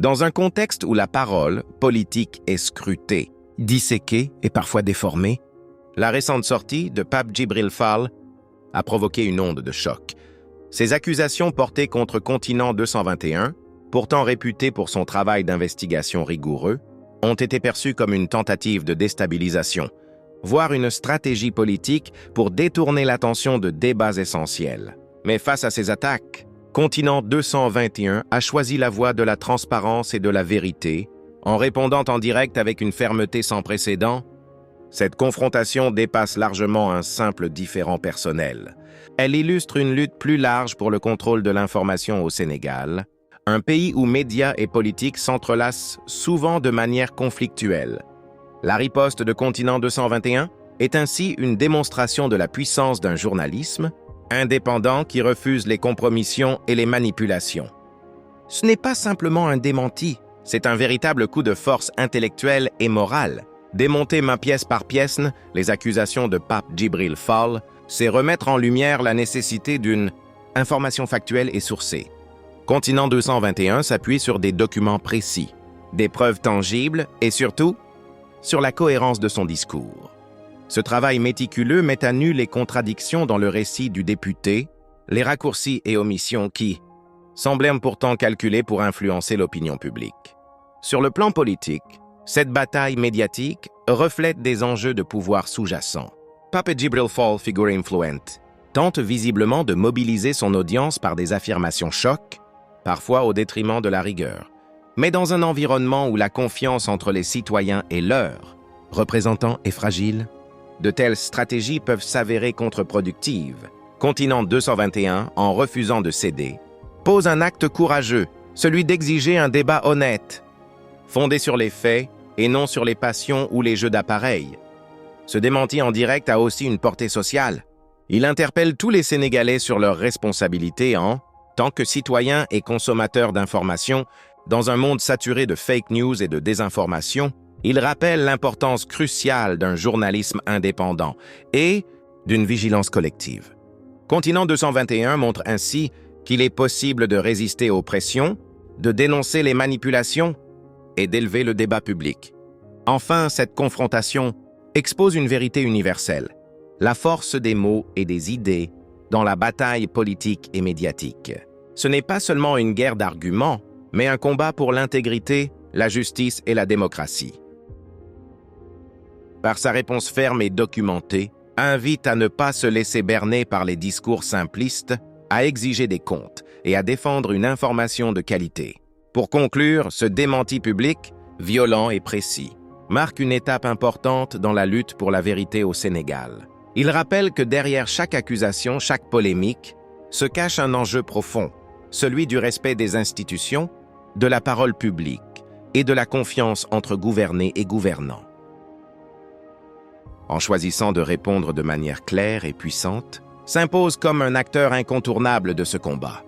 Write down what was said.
Dans un contexte où la parole politique est scrutée, disséquée et parfois déformée, la récente sortie de Pape Djibril Fall a provoqué une onde de choc. Ces accusations portées contre Continent 221, pourtant réputé pour son travail d'investigation rigoureux, ont été perçues comme une tentative de déstabilisation, voire une stratégie politique pour détourner l'attention de débats essentiels. Mais face à ces attaques, Continent 221 a choisi la voie de la transparence et de la vérité, en répondant en direct avec une fermeté sans précédent. Cette confrontation dépasse largement un simple différend personnel. Elle illustre une lutte plus large pour le contrôle de l'information au Sénégal, un pays où médias et politiques s'entrelacent souvent de manière conflictuelle. La riposte de Continent 221 est ainsi une démonstration de la puissance d'un journalisme indépendant qui refuse les compromissions et les manipulations. Ce n'est pas simplement un démenti, c'est un véritable coup de force intellectuelle et morale. Démonter main pièce par pièce les accusations de Pape Djibril Fall, c'est remettre en lumière la nécessité d'une information factuelle et sourcée. Continent 221 s'appuie sur des documents précis, des preuves tangibles et surtout, sur la cohérence de son discours. Ce travail méticuleux met à nu les contradictions dans le récit du député, les raccourcis et omissions qui semblaient pourtant calculés pour influencer l'opinion publique. Sur le plan politique, cette bataille médiatique reflète des enjeux de pouvoir sous-jacents. Pape Djibril Fall, figure influente, tente visiblement de mobiliser son audience par des affirmations chocs, parfois au détriment de la rigueur. Mais dans un environnement où la confiance entre les citoyens et leurs représentants est fragile, de telles stratégies peuvent s'avérer contre-productives. Continent 221, en refusant de céder, pose un acte courageux, celui d'exiger un débat honnête, fondé sur les faits et non sur les passions ou les jeux d'appareil. Ce démenti en direct a aussi une portée sociale. Il interpelle tous les Sénégalais sur leurs responsabilités en tant que citoyens et consommateurs d'informations. Dans un monde saturé de fake news et de désinformation, il rappelle l'importance cruciale d'un journalisme indépendant et d'une vigilance collective. Continent 221 montre ainsi qu'il est possible de résister aux pressions, de dénoncer les manipulations et d'élever le débat public. Enfin, cette confrontation expose une vérité universelle, la force des mots et des idées dans la bataille politique et médiatique. Ce n'est pas seulement une guerre d'arguments, mais un combat pour l'intégrité, la justice et la démocratie. Par sa réponse ferme et documentée, invite à ne pas se laisser berner par les discours simplistes, à exiger des comptes et à défendre une information de qualité. Pour conclure, ce démenti public, violent et précis, marque une étape importante dans la lutte pour la vérité au Sénégal. Il rappelle que derrière chaque accusation, chaque polémique, se cache un enjeu profond, celui du respect des institutions, de la parole publique et de la confiance entre gouvernés et gouvernants. En choisissant de répondre de manière claire et puissante, s'impose comme un acteur incontournable de ce combat.